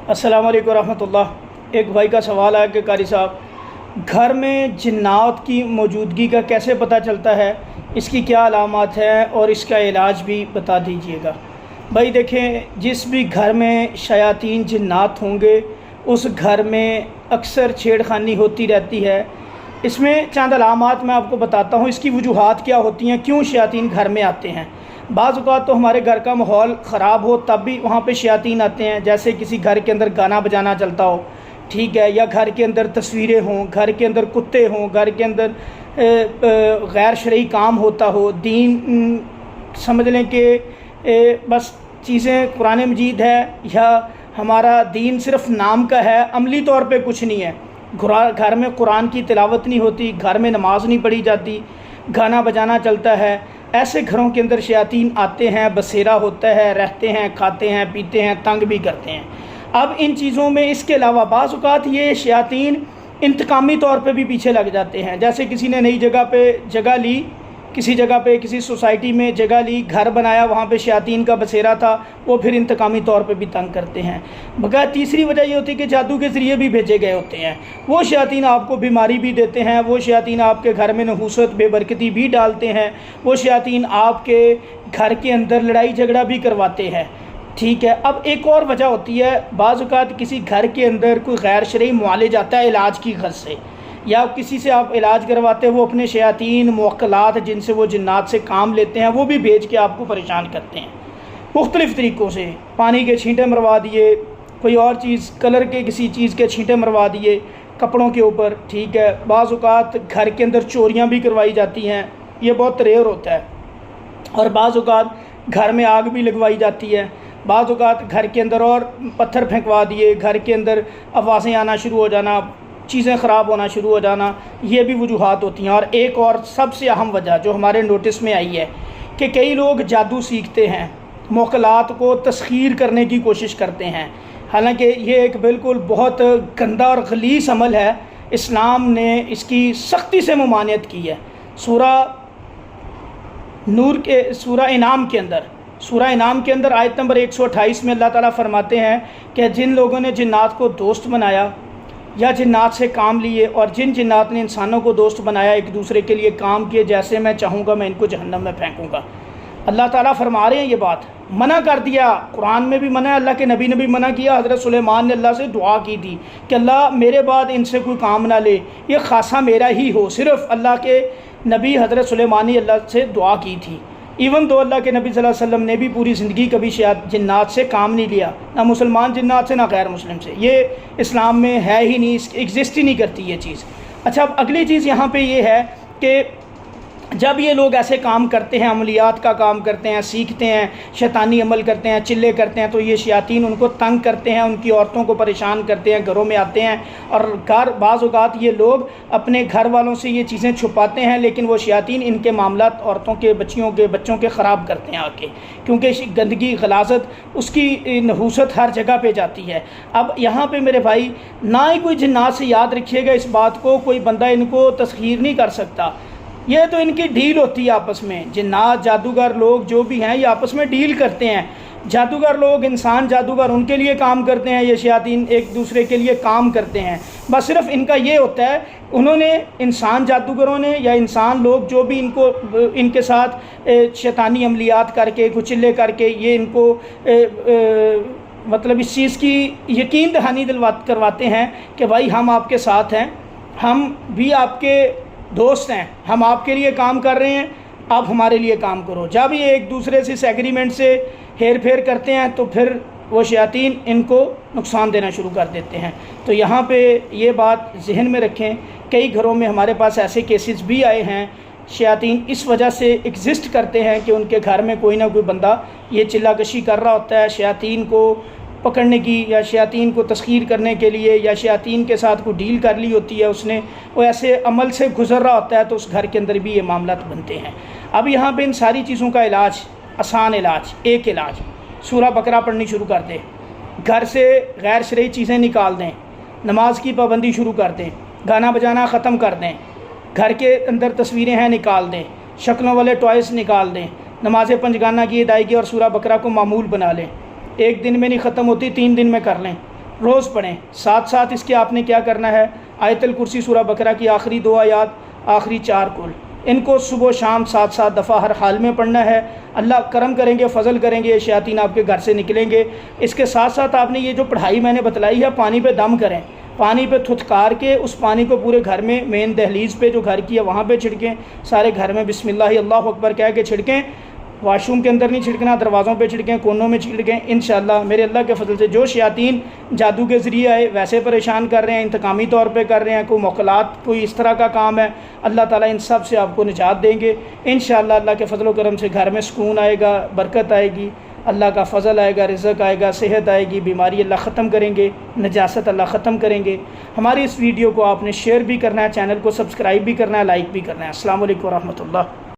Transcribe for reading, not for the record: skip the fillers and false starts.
अस्सलाम वालेकुम रहमतुल्लाह। एक भाई का सवाल है कि कारी साहब, घर में जिन्नात की मौजूदगी का कैसे पता चलता है, इसकी क्या अलामत हैं और इसका इलाज भी बता दीजिएगा। भाई देखें, जिस भी घर में शयातीन जिन्नात होंगे उस घर में अक्सर छेड़खानी होती रहती है। इसमें चंद अलामत मैं आपको बताता हूँ, इसकी वजूहात क्या होती हैं, क्यों शयातीन घर में आते हैं। बाज़ औक़ात तो हमारे घर का माहौल ख़राब हो तब भी वहाँ पे शयातीन आते हैं, जैसे किसी घर के अंदर गाना बजाना चलता हो, ठीक है, या घर के अंदर तस्वीरें हों, घर के अंदर कुत्ते हों, घर के अंदर गैर शरई काम होता हो, दीन समझ लें कि बस चीज़ें कुरान मजीद है या हमारा दीन सिर्फ नाम का है, अमली तौर पे कुछ नहीं है। घर में कुरान की तिलावत नहीं होती, घर में नमाज नहीं पढ़ी जाती, गाना बजाना चलता है। ऐसे घरों के अंदर शयातीन आते हैं, बसेरा होता है, रहते हैं, खाते हैं, पीते हैं, तंग भी करते हैं। अब इन चीज़ों में इसके अलावा बाज़ औक़ात ये शयातीन इंतकामी तौर पे भी पीछे लग जाते हैं। जैसे किसी ने नई जगह पे जगह ली, किसी जगह पे किसी सोसाइटी में जगह ली, घर बनाया, वहाँ पे शयातीन का बसेरा था, वो फिर इंतकामी तौर पे भी तंग करते हैं। बगैर तीसरी वजह ये होती है कि जादू के ज़रिए भी भेजे गए होते हैं। वो शयातीन आपको बीमारी भी देते हैं, वो शयातीन आपके घर में नहूसत बेबरकती भी डालते हैं, वो शयातीन आपके घर के अंदर लड़ाई झगड़ा भी करवाते हैं, ठीक है। अब एक और वजह होती है, बाज़ औक़ात किसी घर के अंदर कोई गैर शरई मुआलिज आता है इलाज की गर्ज से, या किसी से आप इलाज करवाते हैं, वो अपने शयातीन मुवक्कलात जिनसे वो जिन्नात से काम लेते हैं वो भी भेज के आपको परेशान करते हैं मुख्तलिफ़ तरीक़ों से। पानी के छींटे मरवा दिए, कोई और चीज़ कलर के किसी चीज़ के छींटे मरवा दिए कपड़ों के ऊपर, ठीक है। बाज़ औक़ात घर के अंदर चोरियाँ भी करवाई जाती हैं, ये बहुत रेयर होता है। और बाज़ औक़ात घर में आग भी लगवाई जाती है, बाज़ औक़ात घर के अंदर और पत्थर फेंकवा दिए, घर के अंदर आवाज़ें आना शुरू हो जाना, चीज़ें ख़राब होना शुरू हो जाना, ये भी वजूहात होती हैं। और एक और सबसे अहम वजह जो हमारे नोटिस में आई है कि कई लोग जादू सीखते हैं, मौक़लात को तस्ख़ीर करने की कोशिश करते हैं। हालांकि ये एक बिल्कुल बहुत गंदा और गलीज़ अमल है, इस्लाम ने इसकी सख्ती से ममानियत की है। सूरा नूर के सूरा इनाम के अंदर आयत नंबर 128 में अल्लाह ताला फरमाते हैं कि जिन लोगों ने जिन्नात को दोस्त बनाया या जिन्नात से काम लिए, और जिन जिन्नात ने इंसानों को दोस्त बनाया, एक दूसरे के लिए काम किए, जैसे मैं चाहूँगा मैं इनको जहन्नम में फेंकूँगा। अल्लाह ताला फरमा रहे हैं, ये बात मना कर दिया, कुरान में भी मना है, अल्लाह के नबी ने भी मना किया। हज़रत सुलेमान ने अल्लाह से दुआ की थी कि अल्लाह मेरे बाद इनसे कोई काम ना ले, ये खासा मेरा ही हो। सिर्फ़ अल्लाह के नबी हज़रत सुलेमान ने अल्लाह से दुआ की थी। इवन तो अल्लाह के नबी सल्लल्लाहु अलैहि वसल्लम ने भी पूरी ज़िंदगी कभी जिन्नात से काम नहीं लिया, ना मुसलमान जिन्नात से ना गैर मुस्लिम से। ये इस्लाम में है ही नहीं, एग्जिस्ट ही नहीं करती ये चीज़। अच्छा, अब अगली चीज़ यहाँ पे ये है कि जब ये लोग ऐसे काम करते हैं, अमलियात का काम करते हैं, सीखते हैं, शैतानी अमल करते हैं, चिल्ले करते हैं, तो ये शयातीन उनको तंग करते हैं, उनकी औरतों को परेशान करते हैं, घरों में आते हैं। और बाज़ औक़ात ये लोग अपने घर वालों से ये चीज़ें छुपाते हैं, लेकिन वो शयातीन इनके मामलात औरतों के बच्चों के ख़राब करते हैं आके, क्योंकि गंदगी गलाज़त उसकी नहूसत हर जगह पे जाती है। अब यहाँ पे मेरे भाई, ना ही कोई जिन्नात से, याद रखिएगा इस बात को, कोई बंदा इनको तस्ख़ीर नहीं कर सकता। ये तो इनकी डील होती है आपस में। जिन्नात जादूगर लोग जो भी हैं ये आपस में डील करते हैं। जादूगर लोग, इंसान जादूगर, उनके लिए काम करते हैं, ये शयातीन एक दूसरे के लिए काम करते हैं। बस सिर्फ इनका ये होता है, उन्होंने इंसान जादूगरों ने या इंसान लोग जो भी इनके साथ शैतानी अमलियात करके, कुचिल्ले करके, ये इनको मतलब इस चीज़ की यकीन दहानी करवाते हैं कि भाई हम आपके साथ हैं, हम भी आपके दोस्त हैं, हम आपके लिए काम कर रहे हैं, आप हमारे लिए काम करो। जब ये एक दूसरे से इस एग्रीमेंट से हेर फेर करते हैं तो फिर वो शयातीन इनको नुकसान देना शुरू कर देते हैं। तो यहाँ पे ये बात जहन में रखें। कई घरों में हमारे पास ऐसे केसेस भी आए हैं, शयातीन इस वजह से एग्ज़िस्ट करते हैं कि उनके घर में कोई ना कोई बंदा ये चिल्लाकशी कर रहा होता है, शयातीन को पकड़ने की या शयातीन को तस्ख़ीर करने के लिए, या शयातीन के साथ कोई डील कर ली होती है उसने, वो ऐसे अमल से गुज़र रहा होता है, तो उस घर के अंदर भी ये मामलात बनते हैं। अब यहाँ पे इन सारी चीज़ों का इलाज, आसान इलाज, एक इलाज, सूरा बकरा पढ़नी शुरू कर दें, घर से गैर शरई चीज़ें निकाल दें, नमाज की पाबंदी शुरू कर दें, गाना बजाना ख़त्म कर दें, घर के अंदर तस्वीरें हैं निकाल दें, शक्लों वाले टॉयस निकाल दें, नमाज पंजगाना की अदायगी और सूरा बकरा को मामूल बना लें। एक दिन में नहीं ख़त्म होती, 3 दिन में कर लें। روज़ پڑھیں۔ ساتھ ساتھ اس کے آپ نے کیا کرنا ہے، آیت الکرسی سورہ بقرہ کی آخری 2 آیات، آخری 4 کل، ان کو صبح و شام 7 دفعہ ہر حال میں پڑھنا ہے۔ اللہ کرم کریں گے، فضل کریں گے، شیاطین آپ کے گھر سے نکلیں گے۔ اس کے ساتھ ساتھ آپ نے یہ جو پڑھائی میں نے بتلائی ہے، پانی پہ دم کریں، پانی پہ تھتکار کے اس پانی کو پورے گھر میں، مین دہلیز پہ جو گھر کی ہے وہاں پہ چھڑکیں، سارے گھر میں بسم اللہ اللہ اکبر کہہ کے چھڑکیں۔ واش روم کے اندر نہیں چھڑکنا، دروازوں پہ چھڑکیں، کونوں میں چھڑکیں۔ انشاءاللہ میرے اللہ کے فضل سے جو شیاطین جادو کے ذریعے آئے ویسے پریشان کر رہے ہیں، انتقامی طور پہ کر رہے ہیں، کوئی موکلات، کوئی اس طرح کا کام ہے، اللہ تعالیٰ ان سب سے آپ کو نجات دیں گے انشاءاللہ۔ اللہ کے فضل و کرم سے گھر میں سکون آئے گا، برکت آئے گی، اللہ کا فضل آئے گا، رزق آئے گا، صحت آئے گی، بیماری اللہ ختم کریں گے، نجاست اللہ ختم کریں گے۔ ہماری اس ویڈیو کو آپ نے شیئر بھی کرنا ہے، چینل کو سبسکرائب بھی کرنا ہے، لائک بھی کرنا ہے۔ السلام علیکم ورحمۃ اللہ۔